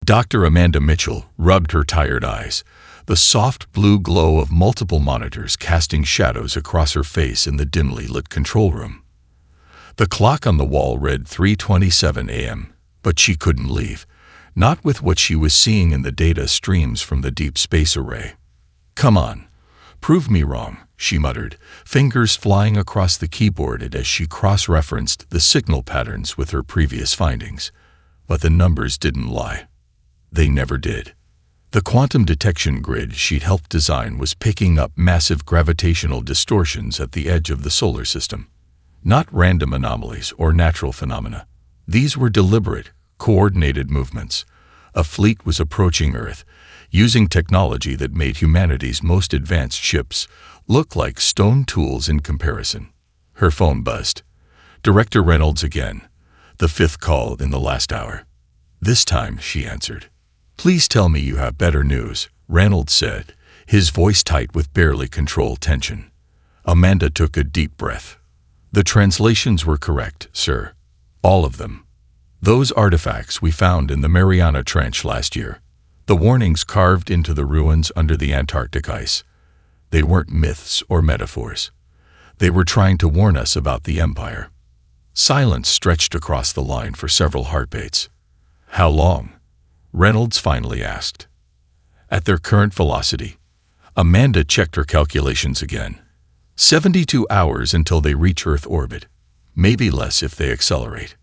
Dr. Amanda Mitchell rubbed her tired eyes, the soft blue glow of multiple monitors casting shadows across her face in the dimly lit control room. The clock on the wall read 3:27 a.m., but she couldn't leave, not with what she was seeing in the data streams from the deep space array. "Come on, prove me wrong," she muttered, fingers flying across the keyboard as she cross-referenced the signal patterns with her previous findings. But the numbers didn't lie. They never did. The quantum detection grid she'd helped design was picking up massive gravitational distortions at the edge of the solar system. Not random anomalies or natural phenomena. These were deliberate, coordinated movements. A fleet was approaching Earth, using technology that made humanity's most advanced ships look like stone tools in comparison. Her phone buzzed. Director Reynolds again. The fifth call in the last hour. This time, she answered. "Please tell me you have better news," Reynolds said, his voice tight with barely controlled tension. Amanda took a deep breath. "The translations were correct, sir. All of them. Those artifacts we found in the Mariana Trench last year. The warnings carved into the ruins under the Antarctic ice. They weren't myths or metaphors. They were trying to warn us about the Empire." Silence stretched across the line for several heartbeats. "How long?" Reynolds finally asked. "At their current velocity." Amanda checked her calculations again. 72 hours until they reach Earth orbit. Maybe less if they accelerate.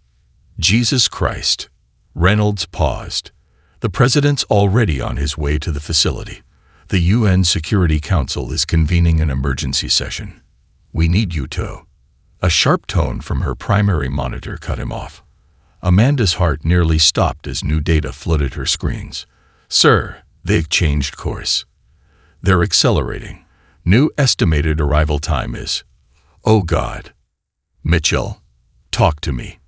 Jesus Christ. Reynolds paused. "The president's already on his way to the facility. The UN Security Council is convening an emergency session. We need you to." A sharp tone from her primary monitor cut him off. Amanda's heart nearly stopped as new data flooded her screens. "Sir, they've changed course. They're accelerating. New estimated arrival time is..." "Oh God." "Mitchell, talk to me.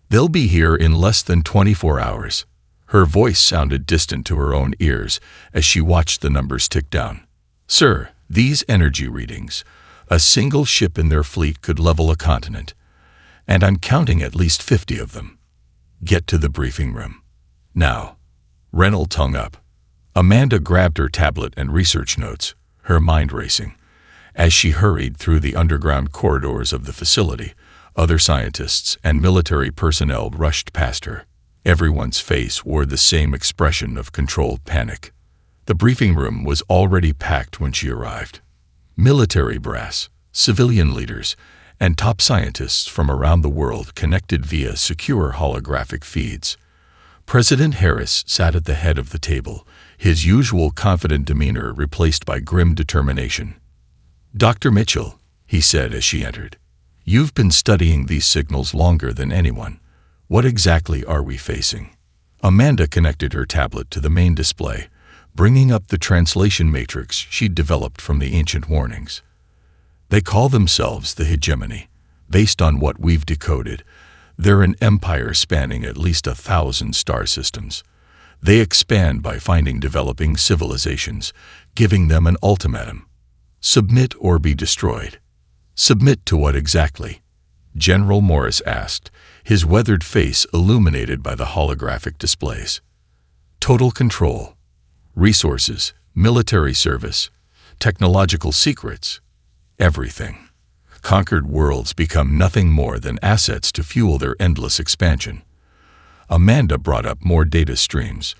They'll be here in less than 24 hours. Her voice sounded distant to her own ears as she watched the numbers tick down. "Sir, these energy readings, a single ship in their fleet could level a continent, and I'm counting at least 50 of them. Get to the briefing room. Now." Reynolds hung up. Amanda grabbed her tablet and research notes, her mind racing. As she hurried through the underground corridors of the facility, other scientists and military personnel rushed past her. Everyone's face wore the same expression of controlled panic. The briefing room was already packed when she arrived. Military brass, civilian leaders, and top scientists from around the world connected via secure holographic feeds. President Harris sat at the head of the table, his usual confident demeanor replaced by grim determination. "Dr. Mitchell," he said as she entered, "you've been studying these signals longer than anyone. What exactly are we facing?" Amanda connected her tablet to the main display, bringing up the translation matrix she'd developed from the ancient warnings. "They call themselves the Hegemony. Based on what we've decoded, they're an empire spanning at least 1,000 star systems. They expand by finding developing civilizations, giving them an ultimatum. Submit or be destroyed." "Submit to what exactly?" General Morris asked, his weathered face illuminated by the holographic displays. "Total control. Resources, military service, technological secrets. Everything. Conquered worlds become nothing more than assets to fuel their endless expansion." Amanda brought up more data streams.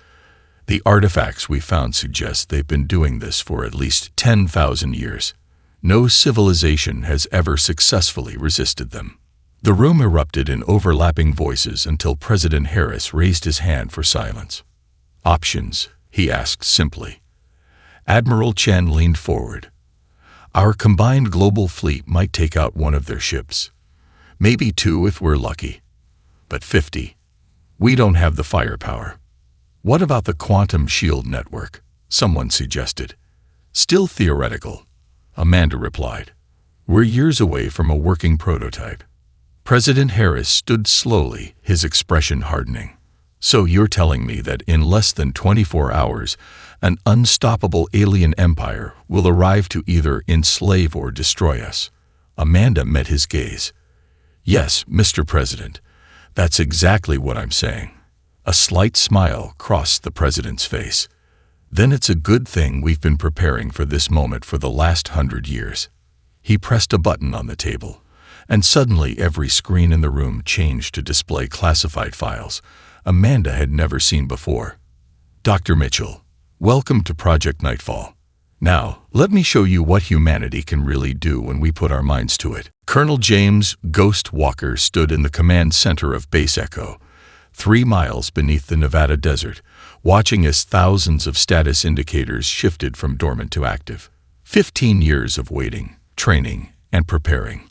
"The artifacts we found suggest they've been doing this for at least 10,000 years. No civilization has ever successfully resisted them." The room erupted in overlapping voices until President Harris raised his hand for silence. "Options?" he asked simply. Admiral Chen leaned forward. "Our combined global fleet might take out one of their ships. Maybe 2 if we're lucky. But 50? We don't have the firepower." "What about the quantum shield network?" someone suggested. "Still theoretical," Amanda replied. "We're years away from a working prototype." President Harris stood slowly, his expression hardening. "So you're telling me that in less than 24 hours, an unstoppable alien empire will arrive to either enslave or destroy us?" Amanda met his gaze. "Yes, Mr. President, that's exactly what I'm saying. A slight smile crossed the president's face. "Then it's a good thing we've been preparing for this moment for the last 100 years. He pressed a button on the table, and suddenly every screen in the room changed to display classified files Amanda had never seen before. "Dr. Mitchell, welcome to Project Nightfall. Now, let me show you what humanity can really do when we put our minds to it." Colonel James Ghost Walker stood in the command center of Base Echo, 3 miles beneath the Nevada desert, watching as thousands of status indicators shifted from dormant to active. 15 years of waiting, training, and preparing,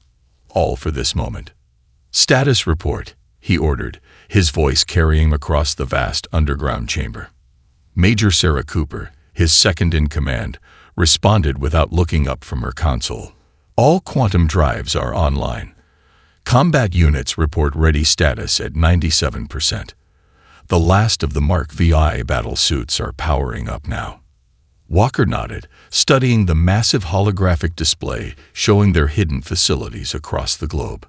all for this moment. "Status report," he ordered, his voice carrying across the vast underground chamber. Major Sarah Cooper, his second in command, responded without looking up from her console. "All quantum drives are online. Combat units report ready status at 97%. The last of the Mark VI battle suits are powering up now." Walker nodded, studying the massive holographic display showing their hidden facilities across the globe.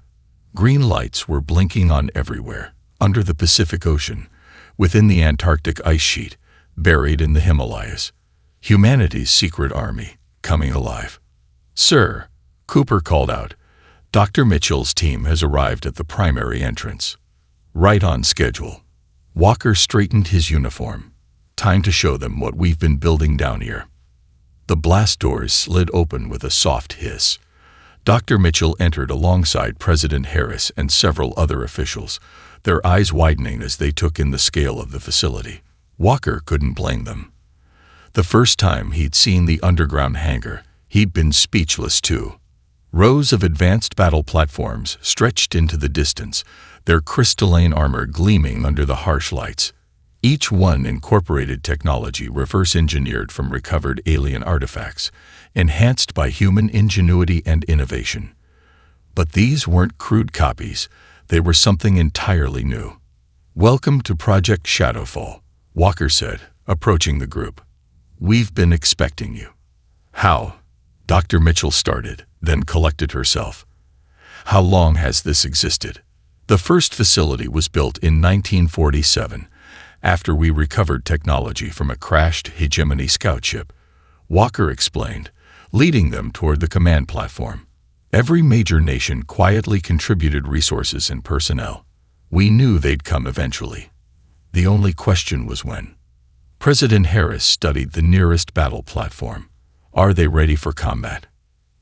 Green lights were blinking on everywhere, under the Pacific Ocean, within the Antarctic ice sheet, buried in the Himalayas. Humanity's secret army, coming alive. "Sir," Cooper called out, "Dr. Mitchell's team has arrived at the primary entrance." "Right on schedule." Walker straightened his uniform. "Time to show them what we've been building down here." The blast doors slid open with a soft hiss. Dr. Mitchell entered alongside President Harris and several other officials, their eyes widening as they took in the scale of the facility. Walker couldn't blame them. The first time he'd seen the underground hangar, he'd been speechless too. Rows of advanced battle platforms stretched into the distance, their crystalline armor gleaming under the harsh lights. Each one incorporated technology reverse-engineered from recovered alien artifacts, enhanced by human ingenuity and innovation. But these weren't crude copies, they were something entirely new. "Welcome to Project Shadowfall," Walker said, approaching the group. "We've been expecting you." "How?" Dr. Mitchell started, then collected herself. "How long has this existed?" "The first facility was built in 1947, after we recovered technology from a crashed Hegemony scout ship," Walker explained, leading them toward the command platform. "Every major nation quietly contributed resources and personnel. We knew they'd come eventually. The only question was when." President Harris studied the nearest battle platform. "Are they ready for combat?"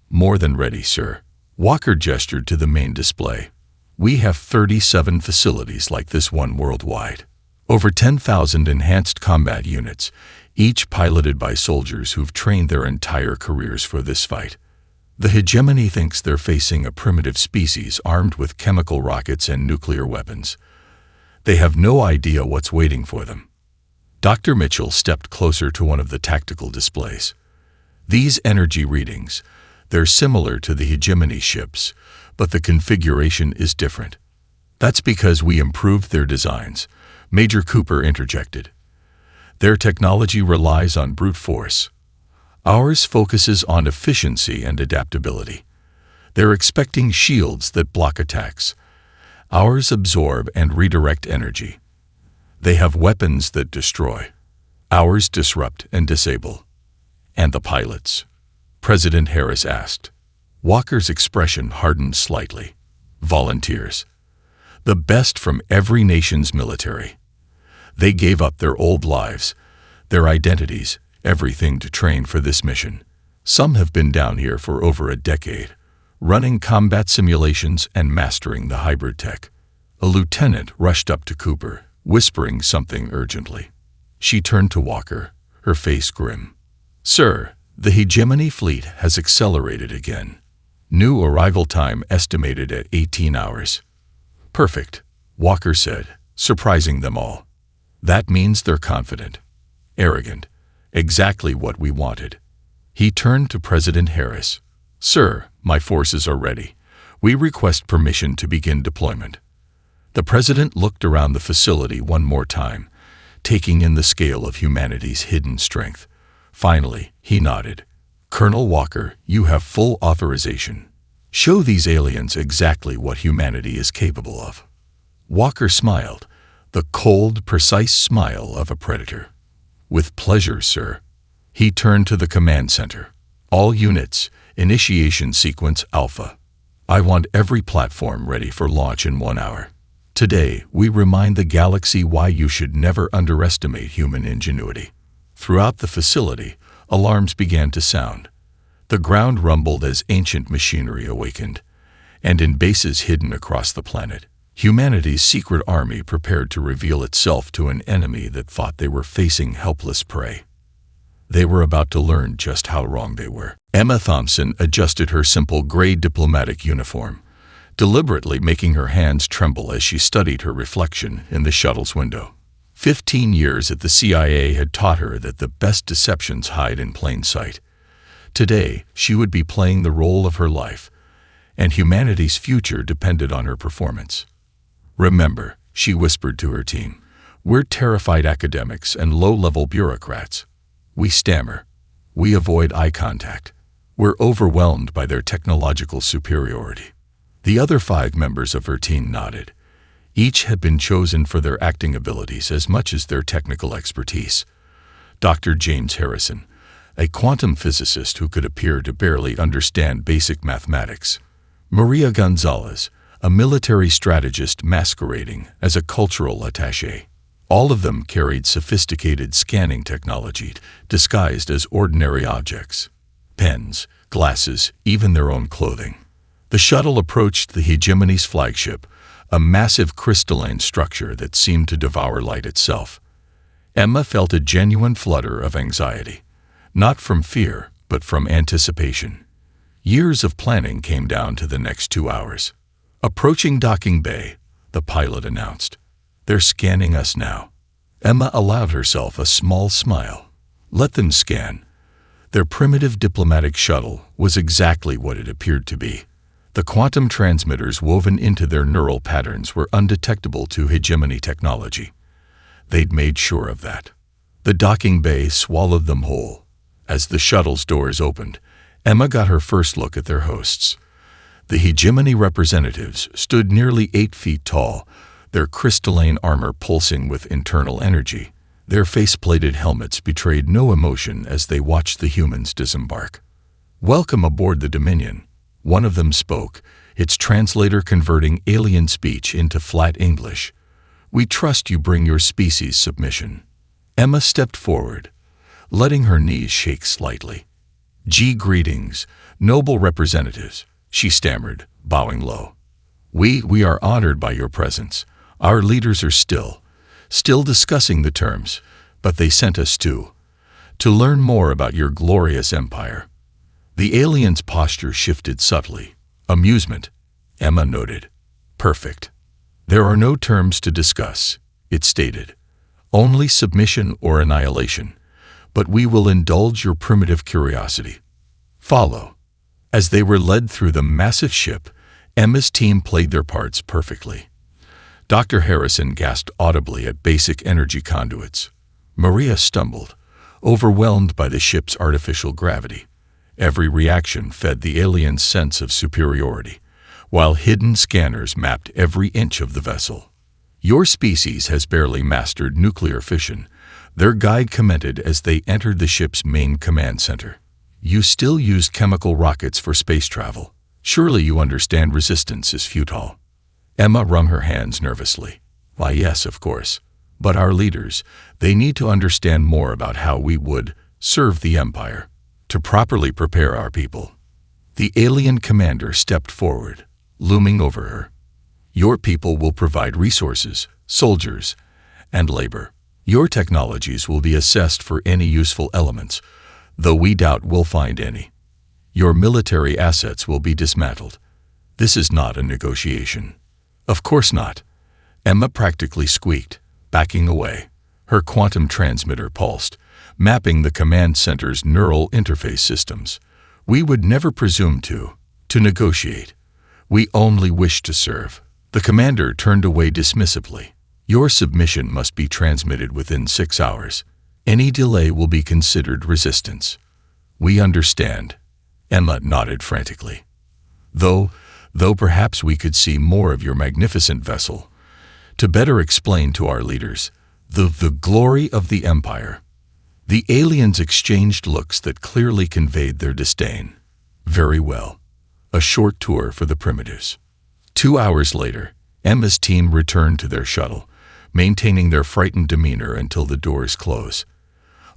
"More than ready, sir." Walker gestured to the main display. "We have 37 facilities like this one worldwide. Over 10,000 enhanced combat units, each piloted by soldiers who've trained their entire careers for this fight. The Hegemony thinks they're facing a primitive species armed with chemical rockets and nuclear weapons. They have no idea what's waiting for them." Dr. Mitchell stepped closer to one of the tactical displays. "These energy readings, they're similar to the Hegemony ships, but the configuration is different." "That's because we improved their designs," Major Cooper interjected. "Their technology relies on brute force. Ours focuses on efficiency and adaptability. They're expecting shields that block attacks. Ours absorb and redirect energy. They have weapons that destroy. Ours disrupt and disable." "And the pilots?" President Harris asked. Walker's expression hardened slightly. "Volunteers. The best from every nation's military. They gave up their old lives, their identities, everything to train for this mission. Some have been down here for over a decade, running combat simulations and mastering the hybrid tech." A lieutenant rushed up to Cooper, whispering something urgently. She turned to Walker, her face grim. "Sir, the Hegemony fleet has accelerated again. New arrival time estimated at 18 hours. "Perfect," Walker said, surprising them all. "That means they're confident. Arrogant. Exactly what we wanted." He turned to President Harris. "Sir, my forces are ready. We request permission to begin deployment." The president looked around the facility one more time, taking in the scale of humanity's hidden strength. Finally, he nodded. "Colonel Walker, you have full authorization. Show these aliens exactly what humanity is capable of." Walker smiled, the cold, precise smile of a predator. "With pleasure, sir." He turned to the command center. "All units, initiation sequence Alpha. I want every platform ready for launch in 1 hour. Today, we remind the galaxy why you should never underestimate human ingenuity." Throughout the facility, alarms began to sound. The ground rumbled as ancient machinery awakened, and in bases hidden across the planet, humanity's secret army prepared to reveal itself to an enemy that thought they were facing helpless prey. They were about to learn just how wrong they were. Emma Thompson adjusted her simple gray diplomatic uniform, deliberately making her hands tremble as she studied her reflection in the shuttle's window. 15 years at the CIA had taught her that the best deceptions hide in plain sight. Today, she would be playing the role of her life, and humanity's future depended on her performance. "Remember," she whispered to her team, "we're terrified academics and low-level bureaucrats. We stammer. We avoid eye contact. We're overwhelmed by their technological superiority." The other 5 members of her team nodded. Each had been chosen for their acting abilities as much as their technical expertise. Dr. James Harrison, a quantum physicist who could appear to barely understand basic mathematics. Maria Gonzalez, a military strategist masquerading as a cultural attaché. All of them carried sophisticated scanning technology disguised as ordinary objects. Pens, glasses, even their own clothing. The shuttle approached the Hegemony's flagship, a massive crystalline structure that seemed to devour light itself. Emma felt a genuine flutter of anxiety, not from fear, but from anticipation. Years of planning came down to the next 2 hours. "Approaching docking bay," the pilot announced. "They're scanning us now." Emma allowed herself a small smile. Let them scan. Their primitive diplomatic shuttle was exactly what it appeared to be. The quantum transmitters woven into their neural patterns were undetectable to hegemony technology. They'd made sure of that. The docking bay swallowed them whole. As the shuttle's doors opened, Emma got her first look at their hosts. The hegemony representatives stood nearly 8 feet tall, their crystalline armor pulsing with internal energy. Their face-plated helmets betrayed no emotion as they watched the humans disembark. "Welcome aboard the Dominion," one of them spoke, its translator converting alien speech into flat English. "We trust you bring your species submission." Emma stepped forward, letting her knees shake slightly. Greetings, noble representatives," she stammered, bowing low. We are honored by your presence. Our leaders are still discussing the terms, but they sent us to learn more about your glorious empire." The alien's posture shifted subtly. "Amusement," Emma noted. "Perfect. There are no terms to discuss," it stated. "Only submission or annihilation. But we will indulge your primitive curiosity. Follow." As they were led through the massive ship, Emma's team played their parts perfectly. Dr. Harrison gasped audibly at basic energy conduits. Maria stumbled, overwhelmed by the ship's artificial gravity. Every reaction fed the alien's sense of superiority, while hidden scanners mapped every inch of the vessel. "Your species has barely mastered nuclear fission," their guide commented as they entered the ship's main command center. "You still use chemical rockets for space travel. Surely you understand resistance is futile." Emma wrung her hands nervously. "Why, yes, of course. But our leaders, they need to understand more about how we would serve the Empire, to properly prepare our people." The alien commander stepped forward, looming over her. "Your people will provide resources, soldiers, and labor. Your technologies will be assessed for any useful elements, though we doubt we'll find any. Your military assets will be dismantled. This is not a negotiation." "Of course not." Emma practically squeaked, backing away. Her quantum transmitter pulsed, mapping the command center's neural interface systems. "We would never presume to negotiate. We only wish to serve." The commander turned away dismissively. "Your submission must be transmitted within 6 hours. Any delay will be considered resistance." "We understand." Emma nodded frantically. Though perhaps we could see more of your magnificent vessel. to better explain to our leaders the glory of the Empire. The aliens exchanged looks that clearly conveyed their disdain. Very well. A short tour for the primitives. 2 hours later, Emma's team returned to their shuttle, maintaining their frightened demeanor until the doors close.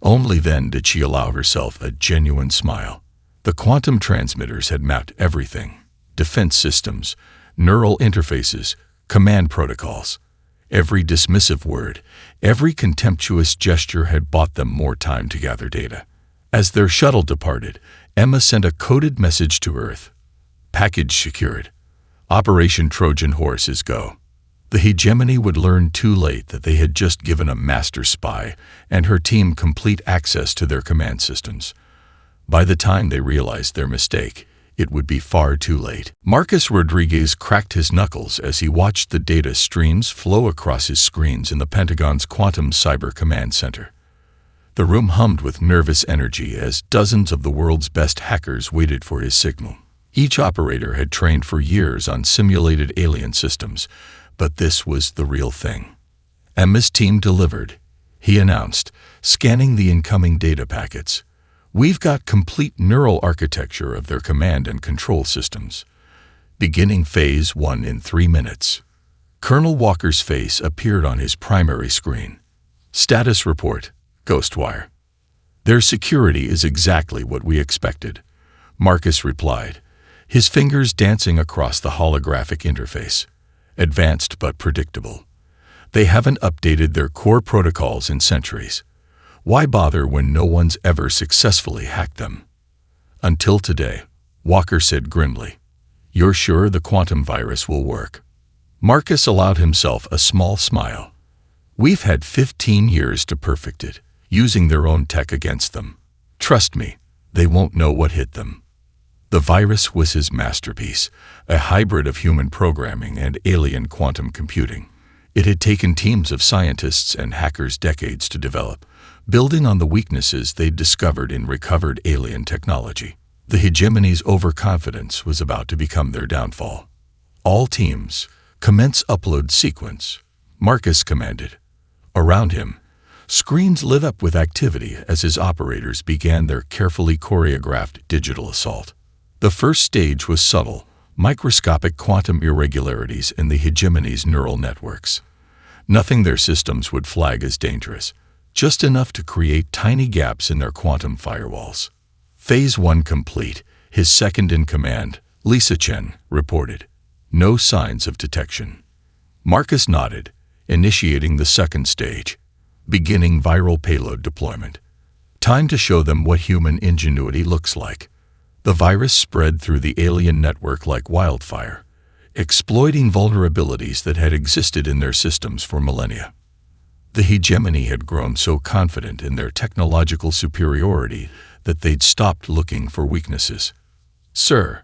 Only then did she allow herself a genuine smile. The quantum transmitters had mapped everything: defense systems, neural interfaces, command protocols. Every dismissive word, every contemptuous gesture had bought them more time to gather data. As their shuttle departed, Emma sent a coded message to Earth. Package secured. Operation Trojan Horse is go. The hegemony would learn too late that they had just given a master spy and her team complete access to their command systems. By the time they realized their mistake, it would be far too late. Marcus Rodriguez cracked his knuckles as he watched the data streams flow across his screens in the Pentagon's Quantum Cyber Command Center. The room hummed with nervous energy as dozens of the world's best hackers waited for his signal. Each operator had trained for years on simulated alien systems, but this was the real thing. Emma's team delivered, he announced, scanning the incoming data packets. We've got complete neural architecture of their command and control systems. Beginning Phase 1 in 3 minutes. Colonel Walker's face appeared on his primary screen. Status report, Ghostwire. Their security is exactly what we expected, Marcus replied, his fingers dancing across the holographic interface. Advanced but predictable. They haven't updated their core protocols in centuries. Why bother when no one's ever successfully hacked them? Until today, Walker said grimly. You're sure the quantum virus will work? Marcus allowed himself a small smile. We've had 15 years to perfect it, using their own tech against them. Trust me, they won't know what hit them. The virus was his masterpiece, a hybrid of human programming and alien quantum computing. It had taken teams of scientists and hackers decades to develop, building on the weaknesses they'd discovered in recovered alien technology. The hegemony's overconfidence was about to become their downfall. All teams, commence upload sequence, Marcus commanded. Around him, screens lit up with activity as his operators began their carefully choreographed digital assault. The first stage was subtle, microscopic quantum irregularities in the hegemony's neural networks. Nothing their systems would flag as dangerous, just enough to create tiny gaps in their quantum firewalls. Phase 1 complete, his second-in-command, Lisa Chen, reported. No signs of detection. Marcus nodded, initiating the second stage, beginning viral payload deployment. Time to show them what human ingenuity looks like. The virus spread through the alien network like wildfire, exploiting vulnerabilities that had existed in their systems for millennia. The hegemony had grown so confident in their technological superiority that they'd stopped looking for weaknesses. Sir,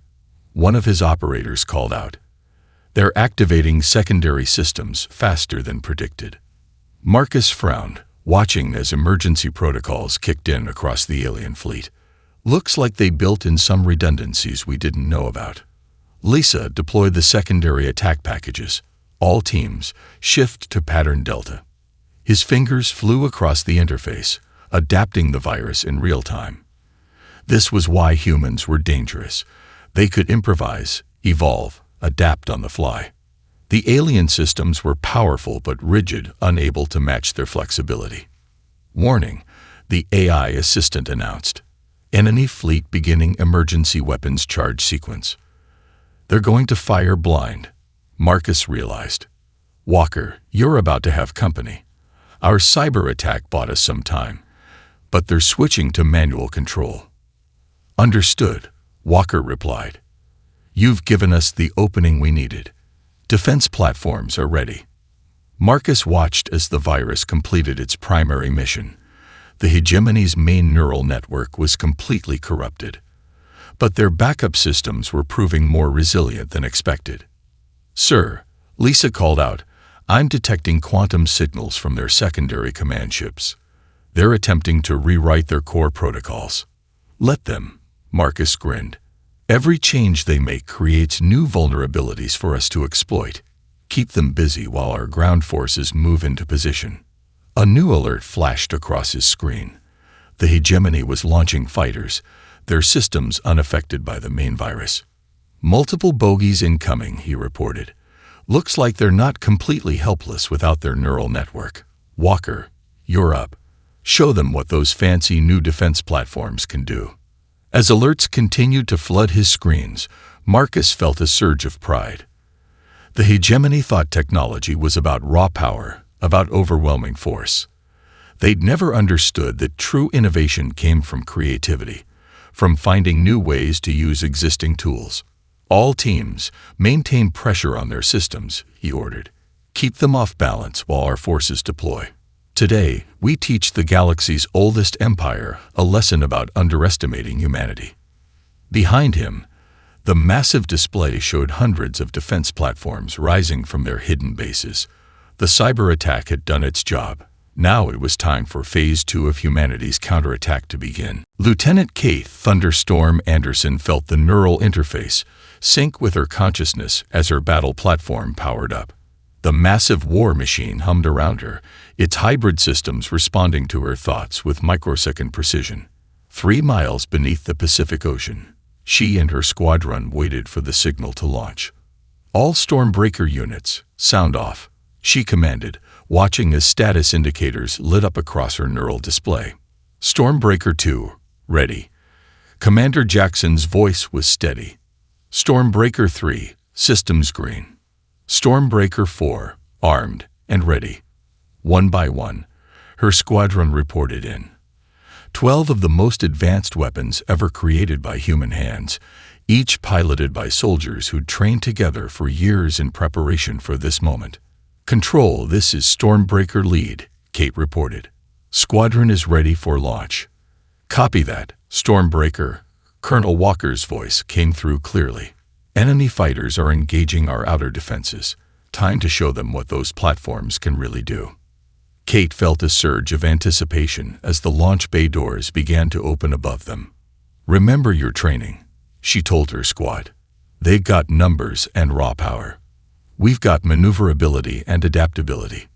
one of his operators called out. They're activating secondary systems faster than predicted. Marcus frowned, watching as emergency protocols kicked in across the alien fleet. Looks like they built in some redundancies we didn't know about. Lisa deployed the secondary attack packages. All teams, shift to pattern Delta. His fingers flew across the interface, adapting the virus in real time. This was why humans were dangerous. They could improvise, evolve, adapt on the fly. The alien systems were powerful but rigid, unable to match their flexibility. Warning, the AI assistant announced. Enemy fleet beginning emergency weapons charge sequence. They're going to fire blind, Marcus realized. Walker, you're about to have company. Our cyber attack bought us some time, but they're switching to manual control. Understood, Walker replied. You've given us the opening we needed. Defense platforms are ready. Marcus watched as the virus completed its primary mission. The hegemony's main neural network was completely corrupted, but their backup systems were proving more resilient than expected. Sir, Lisa called out, I'm detecting quantum signals from their secondary command ships. They're attempting to rewrite their core protocols. Let them, Marcus grinned. Every change they make creates new vulnerabilities for us to exploit. Keep them busy while our ground forces move into position." A new alert flashed across his screen. The hegemony was launching fighters, their systems unaffected by the main virus. "Multiple bogies incoming," he reported. "Looks like they're not completely helpless without their neural network. Walker, you're up. Show them what those fancy new defense platforms can do." As alerts continued to flood his screens, Marcus felt a surge of pride. The hegemony thought technology was about raw power, about overwhelming force. They'd never understood that true innovation came from creativity, from finding new ways to use existing tools. "All teams, maintain pressure on their systems," he ordered. "Keep them off balance while our forces deploy. Today, we teach the galaxy's oldest empire a lesson about underestimating humanity." Behind him, the massive display showed hundreds of defense platforms rising from their hidden bases. The cyber attack had done its job. Now it was time for Phase 2 of humanity's counterattack to begin. Lieutenant Kate "Thunderstorm" Anderson felt the neural interface sync with her consciousness as her battle platform powered up. The massive war machine hummed around her, its hybrid systems responding to her thoughts with microsecond precision. 3 miles beneath the Pacific Ocean, she and her squadron waited for the signal to launch. "All Stormbreaker units, sound off," she commanded, watching as status indicators lit up across her neural display. "Stormbreaker 2, ready." Commander Jackson's voice was steady. "Stormbreaker 3, systems green." "Stormbreaker 4, armed and ready." One by one, her squadron reported in. 12 of the most advanced weapons ever created by human hands, each piloted by soldiers who'd trained together for years in preparation for this moment. "Control, this is Stormbreaker lead," Kate reported. "Squadron is ready for launch." "Copy that, Stormbreaker." Colonel Walker's voice came through clearly. "Enemy fighters are engaging our outer defenses. Time to show them what those platforms can really do." Kate felt a surge of anticipation as the launch bay doors began to open above them. "Remember your training," she told her squad. "They've got numbers and raw power. We've got maneuverability and adaptability.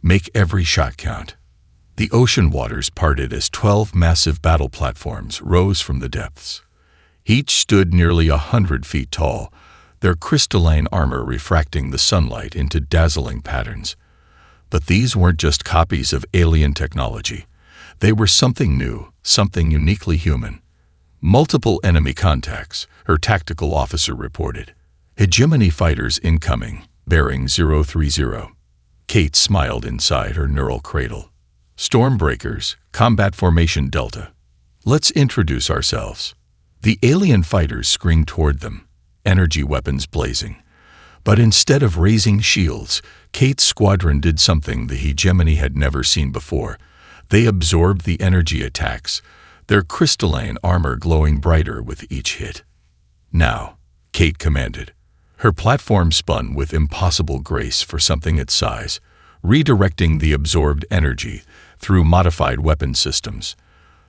Make every shot count." The ocean waters parted as 12 massive battle platforms rose from the depths. Each stood nearly 100 feet tall, their crystalline armor refracting the sunlight into dazzling patterns. But these weren't just copies of alien technology. They were something new, something uniquely human. "Multiple enemy contacts," her tactical officer reported. "Hegemony fighters incoming, bearing 030. Kate smiled inside her neural cradle. "Stormbreakers, combat formation Delta. Let's introduce ourselves." The alien fighters screamed toward them, energy weapons blazing. But instead of raising shields, Kate's squadron did something the hegemony had never seen before. They absorbed the energy attacks, their crystalline armor glowing brighter with each hit. "Now," Kate commanded. Her platform spun with impossible grace for something its size, redirecting the absorbed energy through modified weapon systems.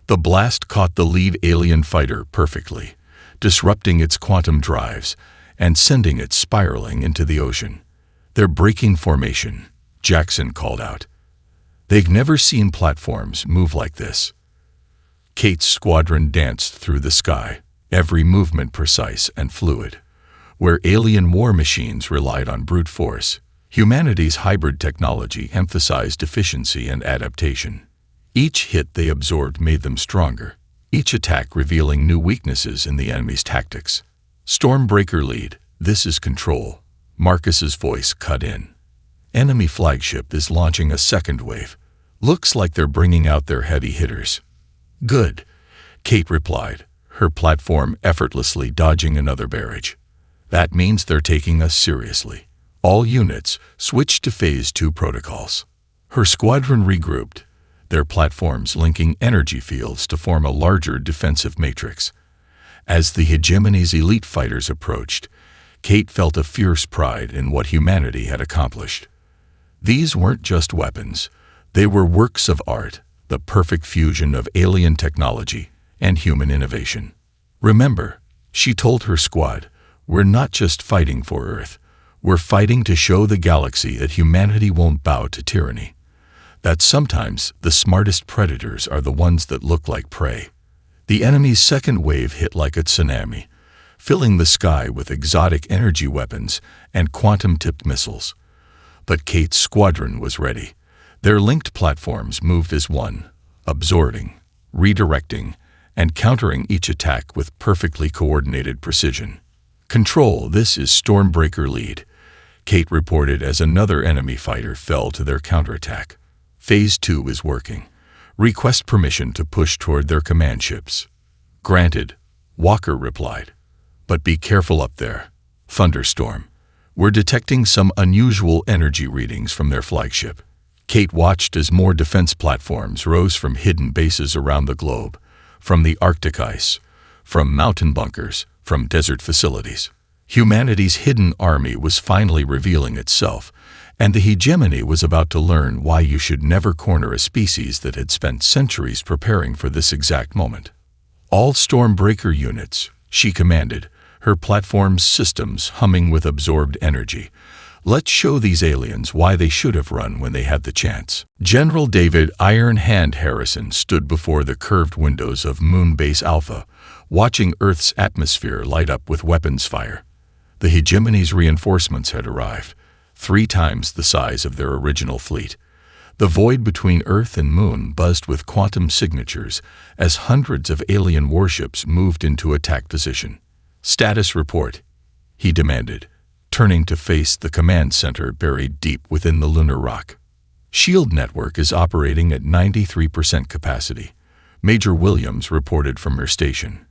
The blast caught the lead alien fighter perfectly, disrupting its quantum drives and sending it spiraling into the ocean. "They're breaking formation," Jackson called out. They'd never seen platforms move like this. Kate's squadron danced through the sky, every movement precise and fluid. Where alien war machines relied on brute force, humanity's hybrid technology emphasized efficiency and adaptation. Each hit they absorbed made them stronger, each attack revealing new weaknesses in the enemy's tactics. "Stormbreaker lead, this is Control," Marcus's voice cut in. "Enemy flagship is launching a second wave. Looks like they're bringing out their heavy hitters." "Good," Kate replied, her platform effortlessly dodging another barrage. "That means they're taking us seriously. All units, switch to Phase 2 protocols." Her squadron regrouped, their platforms linking energy fields to form a larger defensive matrix. As the hegemony's elite fighters approached, Kate felt a fierce pride in what humanity had accomplished. These weren't just weapons. They were works of art, the perfect fusion of alien technology and human innovation. "Remember," she told her squad, "we're not just fighting for Earth. We're fighting to show the galaxy that humanity won't bow to tyranny. That sometimes the smartest predators are the ones that look like prey. The enemy's second wave hit like a tsunami, filling the sky with exotic energy weapons and quantum-tipped missiles. But Kate's squadron was ready. Their linked platforms moved as one, absorbing, redirecting, and countering each attack with perfectly coordinated precision. "Control, this is Stormbreaker lead," Kate reported as another enemy fighter fell to their counterattack. "Phase 2 is working. Request permission to push toward their command ships." "Granted," Walker replied. "But be careful up there. Thunderstorm. We're detecting some unusual energy readings from their flagship." Kate watched as more defense platforms rose from hidden bases around the globe, from the Arctic ice, from mountain bunkers, from desert facilities. Humanity's hidden army was finally revealing itself, and the hegemony was about to learn why you should never corner a species that had spent centuries preparing for this exact moment. "All Stormbreaker units," she commanded, her platform's systems humming with absorbed energy. "Let's show these aliens why they should have run when they had the chance." General David Iron Hand Harrison stood before the curved windows of Moon Base Alpha, watching Earth's atmosphere light up with weapons fire. The hegemony's reinforcements had arrived, 3 times the size of their original fleet. The void between Earth and Moon buzzed with quantum signatures as hundreds of alien warships moved into attack position. "Status report," he demanded, turning to face the command center buried deep within the lunar rock. "Shield network is operating at 93% capacity," Major Williams reported from her station.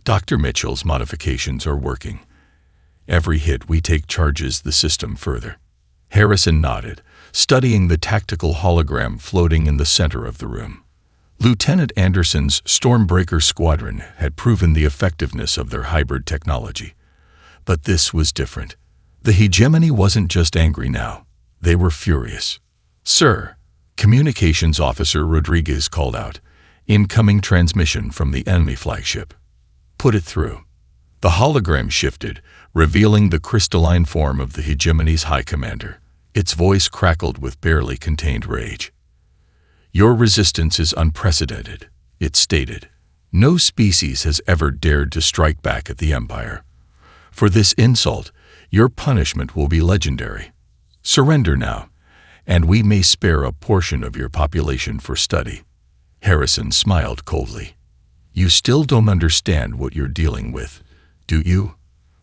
"Dr. Mitchell's modifications are working. Every hit we take charges the system further." Harrison nodded, studying the tactical hologram floating in the center of the room. Lieutenant Anderson's Stormbreaker squadron had proven the effectiveness of their hybrid technology. But this was different. The hegemony wasn't just angry now. They were furious. "Sir," Communications Officer Rodriguez called out, "incoming transmission from the enemy flagship." "Put it through." The hologram shifted, revealing the crystalline form of the hegemony's high commander. Its voice crackled with barely contained rage. "Your resistance is unprecedented," it stated. "No species has ever dared to strike back at the Empire. For this insult, your punishment will be legendary. Surrender now, and we may spare a portion of your population for study." Harrison smiled coldly. "You still don't understand what you're dealing with, do you?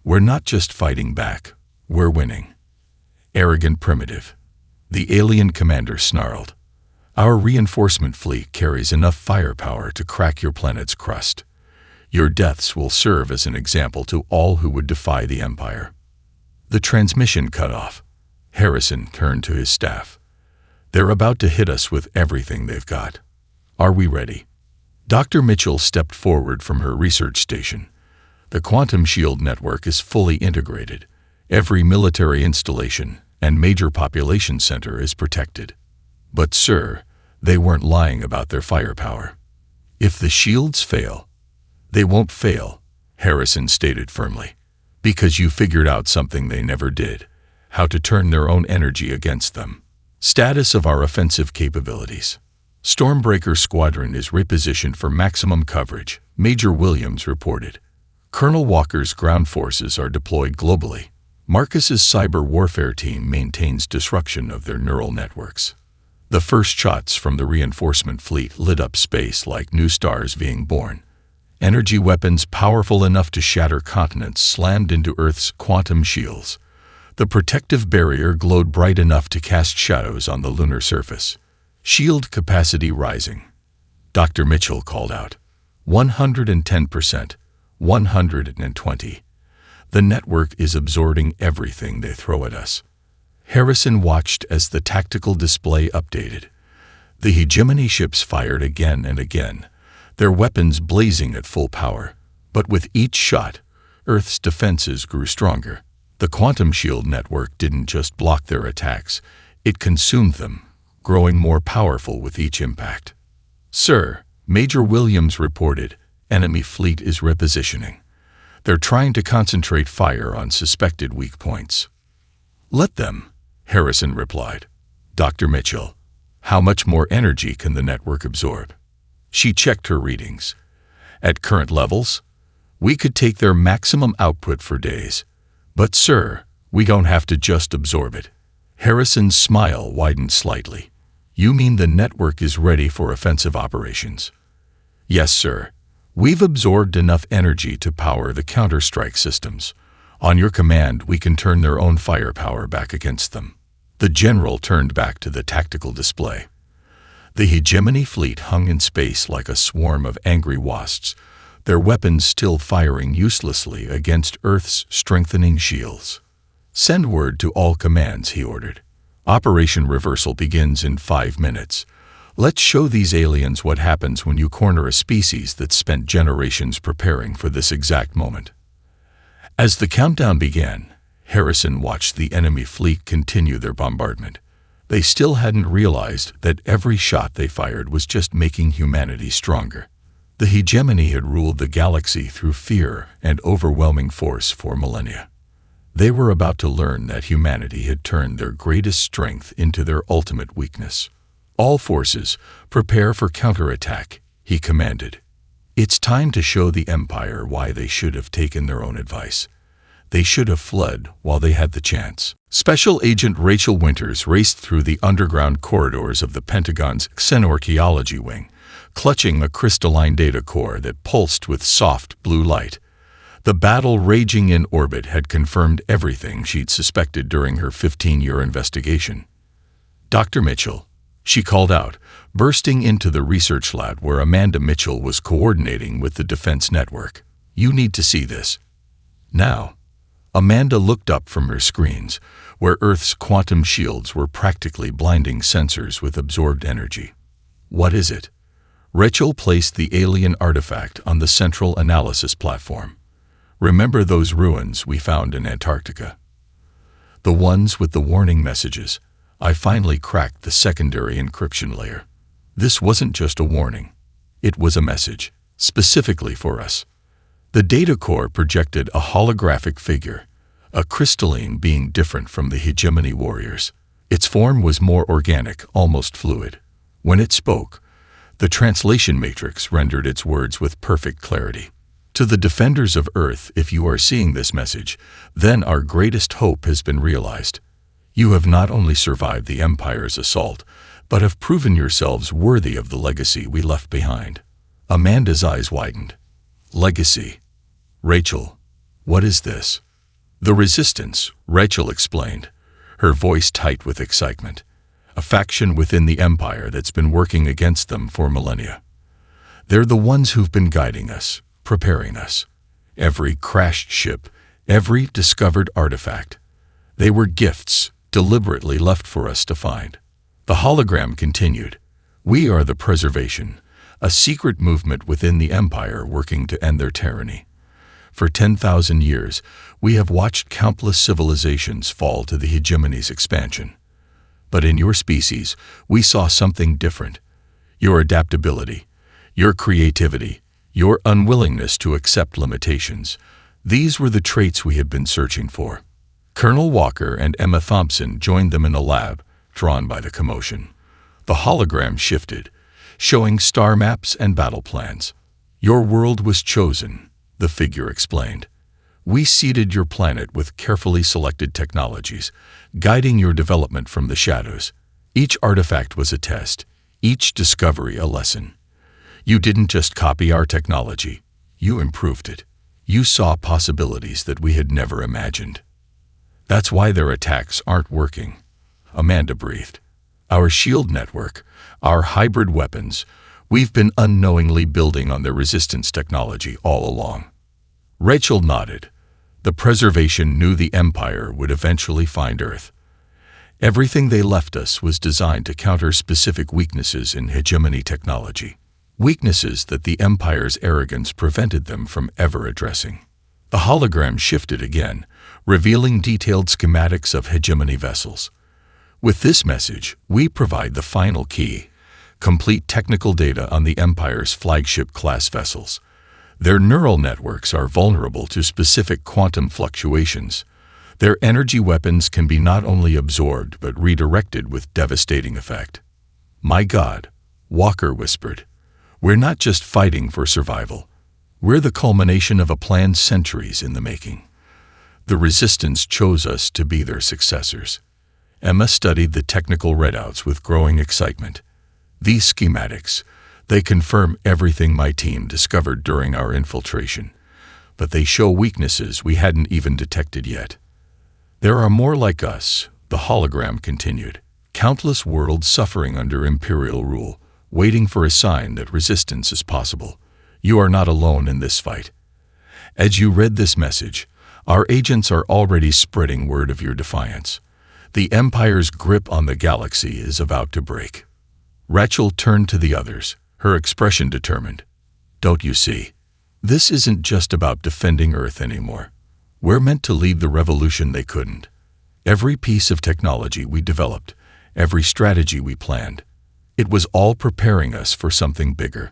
We're not just fighting back, we're winning." "Arrogant primitive," the alien commander snarled. "Our reinforcement fleet carries enough firepower to crack your planet's crust. Your deaths will serve as an example to all who would defy the Empire." The transmission cut off. Harrison turned to his staff. "They're about to hit us with everything they've got. Are we ready?" Dr. Mitchell stepped forward from her research station. "The quantum shield network is fully integrated. Every military installation and major population center is protected." "But sir, they weren't lying about their firepower. If the shields fail—" "They won't fail," Harrison stated firmly, "because you figured out something they never did, how to turn their own energy against them." Status of our offensive capabilities. Stormbreaker Squadron is repositioned for maximum coverage, Major Williams reported. Colonel Walker's ground forces are deployed globally. Marcus's cyber warfare team maintains disruption of their neural networks. The first shots from the reinforcement fleet lit up space like new stars being born. Energy weapons powerful enough to shatter continents slammed into Earth's quantum shields. The protective barrier glowed bright enough to cast shadows on the lunar surface. Shield capacity rising. Dr. Mitchell called out. 110%, 120. The network is absorbing everything they throw at us. Harrison watched as the tactical display updated. The hegemony ships fired again and again, their weapons blazing at full power. But with each shot, Earth's defenses grew stronger. The quantum shield network didn't just block their attacks, it consumed them, growing more powerful with each impact. "Sir," Major Williams reported, "enemy fleet is repositioning. They're trying to concentrate fire on suspected weak points." Let them, Harrison replied. Dr. Mitchell, how much more energy can the network absorb? She checked her readings. At current levels, we could take their maximum output for days. But sir, we don't have to just absorb it. Harrison's smile widened slightly. You mean the network is ready for offensive operations? Yes, sir. We've absorbed enough energy to power the counter-strike systems. On your command, we can turn their own firepower back against them. The general turned back to the tactical display. The hegemony fleet hung in space like a swarm of angry wasps, their weapons still firing uselessly against Earth's strengthening shields. Send word to all commands, he ordered. Operation Reversal begins in 5 minutes. Let's show these aliens what happens when you corner a species that spent generations preparing for this exact moment. As the countdown began, Harrison watched the enemy fleet continue their bombardment. They still hadn't realized that every shot they fired was just making humanity stronger. The hegemony had ruled the galaxy through fear and overwhelming force for millennia. They were about to learn that humanity had turned their greatest strength into their ultimate weakness. All forces, prepare for counterattack, he commanded. It's time to show the Empire why they should have taken their own advice. They should have fled while they had the chance. Special Agent Rachel Winters raced through the underground corridors of the Pentagon's Xenorchaeology wing, clutching a crystalline data core that pulsed with soft blue light. The battle raging in orbit had confirmed everything she'd suspected during her 15-year investigation. Dr. Mitchell, she called out, bursting into the research lab where Amanda Mitchell was coordinating with the Defense Network. You need to see this. Now, Amanda looked up from her screens, where Earth's quantum shields were practically blinding sensors with absorbed energy. What is it? Rachel placed the alien artifact on the central analysis platform. Remember those ruins we found in Antarctica? The ones with the warning messages. I finally cracked the secondary encryption layer. This wasn't just a warning. It was a message, specifically for us. The data core projected a holographic figure, a crystalline being different from the hegemony warriors. Its form was more organic, almost fluid. When it spoke, the translation matrix rendered its words with perfect clarity. To the defenders of Earth, if you are seeing this message, then our greatest hope has been realized. You have not only survived the Empire's assault, but have proven yourselves worthy of the legacy we left behind. Amanda's eyes widened. Legacy. Rachel, what is this? The Resistance, Rachel explained, her voice tight with excitement. A faction within the Empire that's been working against them for millennia. They're the ones who've been guiding us, preparing us. Every crashed ship, every discovered artifact. They were gifts deliberately left for us to find. The hologram continued. We are the Preservation, a secret movement within the Empire working to end their tyranny. For 10,000 years, we have watched countless civilizations fall to the hegemony's expansion. But in your species, we saw something different. Your adaptability, your creativity, your unwillingness to accept limitations. These were the traits we had been searching for. Colonel Walker and Emma Thompson joined them in a lab, drawn by the commotion. The hologram shifted, showing star maps and battle plans. Your world was chosen, the figure explained. We seeded your planet with carefully selected technologies, guiding your development from the shadows. Each artifact was a test, each discovery a lesson. You didn't just copy our technology, you improved it. You saw possibilities that we had never imagined. That's why their attacks aren't working. Amanda breathed. Our shield network, our hybrid weapons, we've been unknowingly building on their resistance technology all along. Rachel nodded. The Preservation knew the Empire would eventually find Earth. Everything they left us was designed to counter specific weaknesses in hegemony technology. Weaknesses that the Empire's arrogance prevented them from ever addressing. The hologram shifted again, revealing detailed schematics of hegemony vessels. With this message, we provide the final key, complete technical data on the Empire's flagship-class vessels. Their neural networks are vulnerable to specific quantum fluctuations. Their energy weapons can be not only absorbed but redirected with devastating effect. "My God," Walker whispered, "we're not just fighting for survival. We're the culmination of a plan centuries in the making." The Resistance chose us to be their successors. Emma studied the technical readouts with growing excitement. "These schematics, they confirm everything my team discovered during our infiltration, but they show weaknesses we hadn't even detected yet. There are more like us," the hologram continued. "Countless worlds suffering under Imperial rule, waiting for a sign that resistance is possible. You are not alone in this fight. As you read this message, our agents are already spreading word of your defiance. The Empire's grip on the galaxy is about to break." Rachel turned to the others, her expression determined. "Don't you see? This isn't just about defending Earth anymore. We're meant to lead the revolution they couldn't. Every piece of technology we developed, every strategy we planned, it was all preparing us for something bigger.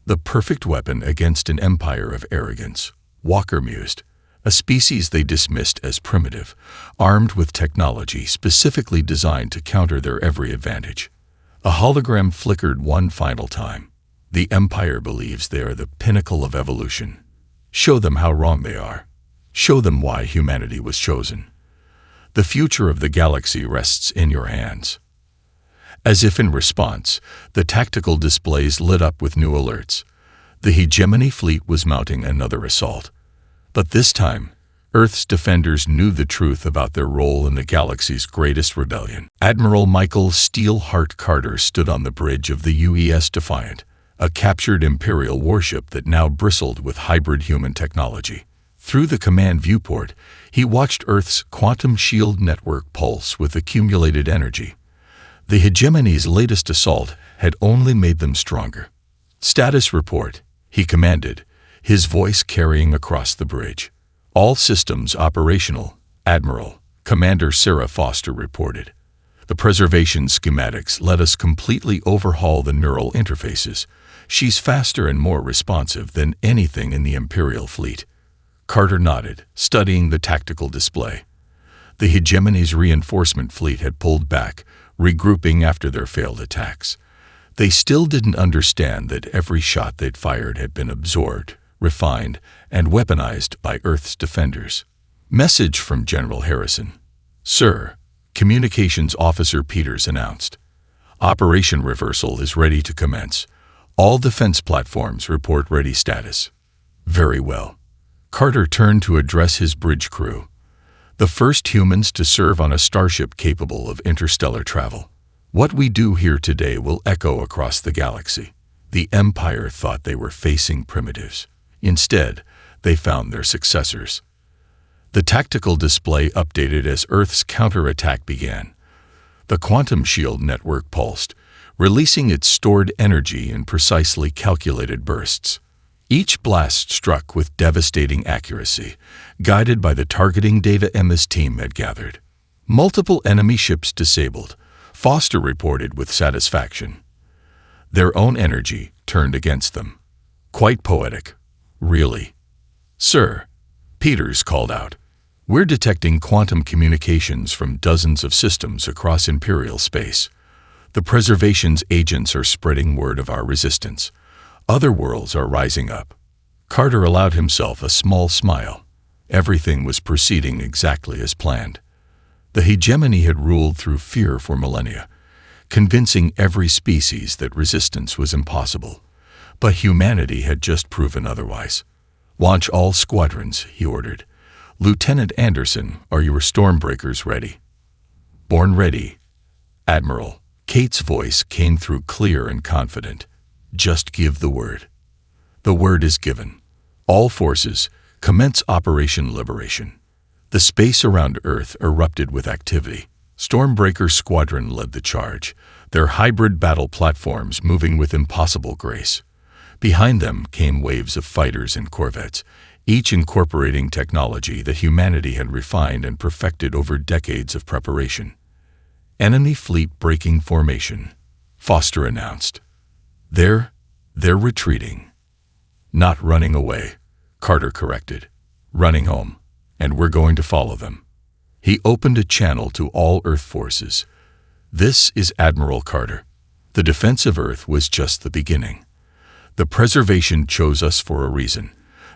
The perfect weapon against an empire of arrogance," Walker mused. "A species they dismissed as primitive, armed with technology specifically designed to counter their every advantage." A hologram flickered one final time. "The Empire believes they are the pinnacle of evolution. Show them how wrong they are. Show them why humanity was chosen. The future of the galaxy rests in your hands." As if in response, the tactical displays lit up with new alerts. The Hegemony fleet was mounting another assault. But this time, Earth's defenders knew the truth about their role in the galaxy's greatest rebellion. Admiral Michael Steelheart Carter stood on the bridge of the UES Defiant, a captured Imperial warship that now bristled with hybrid human technology. Through the command viewport, he watched Earth's quantum shield network pulse with accumulated energy. The Hegemony's latest assault had only made them stronger. "Status report," he commanded, his voice carrying across the bridge. "All systems operational, Admiral," Commander Sarah Foster reported. "The preservation schematics let us completely overhaul the neural interfaces. She's faster and more responsive than anything in the Imperial fleet." Carter nodded, studying the tactical display. The Hegemony's reinforcement fleet had pulled back, regrouping after their failed attacks. They still didn't understand that every shot they'd fired had been absorbed, refined, and weaponized by Earth's defenders. Message from General Harrison. "Sir," Communications Officer Peters announced. "Operation Reversal is ready to commence. All defense platforms report ready status." "Very well." Carter turned to address his bridge crew. "The first humans to serve on a starship capable of interstellar travel. What we do here today will echo across the galaxy. The Empire thought they were facing primitives. Instead, they found their successors." The tactical display updated as Earth's counterattack began. The quantum shield network pulsed, releasing its stored energy in precisely calculated bursts. Each blast struck with devastating accuracy, guided by the targeting data Emma's team had gathered. "Multiple enemy ships disabled," Foster reported with satisfaction. Their own energy turned against them. "Quite poetic. Really." "Sir," Peters called out, "we're detecting quantum communications from dozens of systems across Imperial space. The preservation's agents are spreading word of our resistance. Other worlds are rising up." Carter allowed himself a small smile. Everything was proceeding exactly as planned. The Hegemony had ruled through fear for millennia, convincing every species that resistance was impossible. But humanity had just proven otherwise. "Launch all squadrons," he ordered. "Lieutenant Anderson, are your Stormbreakers ready?" "Born ready, Admiral." Kate's voice came through clear and confident. "Just give the word." "The word is given. All forces, commence Operation Liberation." The space around Earth erupted with activity. Stormbreaker Squadron led the charge, their hybrid battle platforms moving with impossible grace. Behind them came waves of fighters and corvettes, each incorporating technology that humanity had refined and perfected over decades of preparation. "Enemy fleet breaking formation," Foster announced. They're retreating." "Not running away," Carter corrected. "Running home, and we're going to follow them." He opened a channel to all Earth forces. "This is Admiral Carter. The defense of Earth was just the beginning. The preservation chose us for a reason,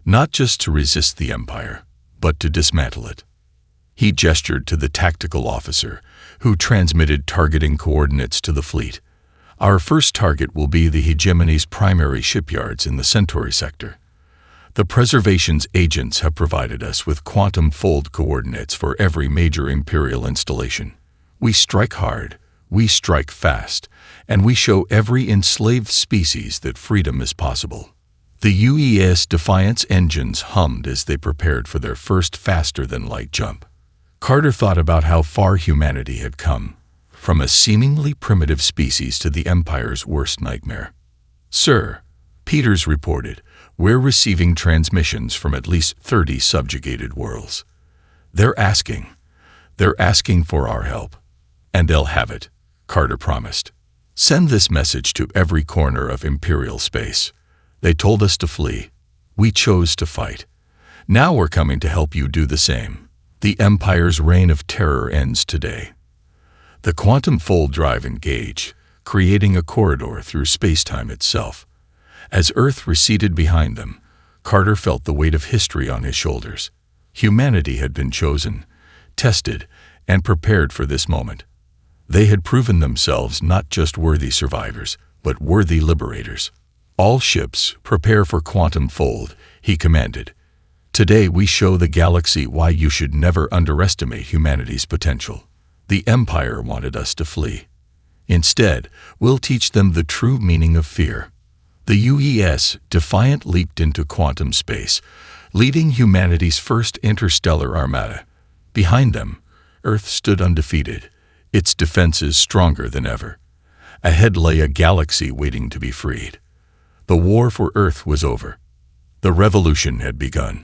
not just to resist the Empire, but to dismantle it." He gestured to the tactical officer, who transmitted targeting coordinates to the fleet. "Our first target will be the hegemony's primary shipyards in the Centauri sector. The preservation's agents have provided us with quantum fold coordinates for every major Imperial installation. We strike hard, we strike fast, and we show every enslaved species that freedom is possible." The UES Defiance engines hummed as they prepared for their first faster-than-light jump. Carter thought about how far humanity had come, from a seemingly primitive species to the Empire's worst nightmare. "Sir," Peters reported, "we're receiving transmissions from at least 30 subjugated worlds. They're asking for our help. And they'll have it," Carter promised. "Send this message to every corner of Imperial space. They told us to flee. We chose to fight. Now we're coming to help you do the same. The Empire's reign of terror ends today." The quantum fold drive engaged, creating a corridor through space-time itself. As Earth receded behind them, Carter felt the weight of history on his shoulders. Humanity had been chosen, tested, and prepared for this moment. They had proven themselves not just worthy survivors, but worthy liberators. "All ships, prepare for quantum fold," he commanded. "Today we show the galaxy why you should never underestimate humanity's potential. The Empire wanted us to flee. Instead, we'll teach them the true meaning of fear." The UES Defiant leaped into quantum space, leading humanity's first interstellar armada. Behind them, Earth stood undefeated, its defenses stronger than ever. Ahead lay a galaxy waiting to be freed. The war for Earth was over. The revolution had begun.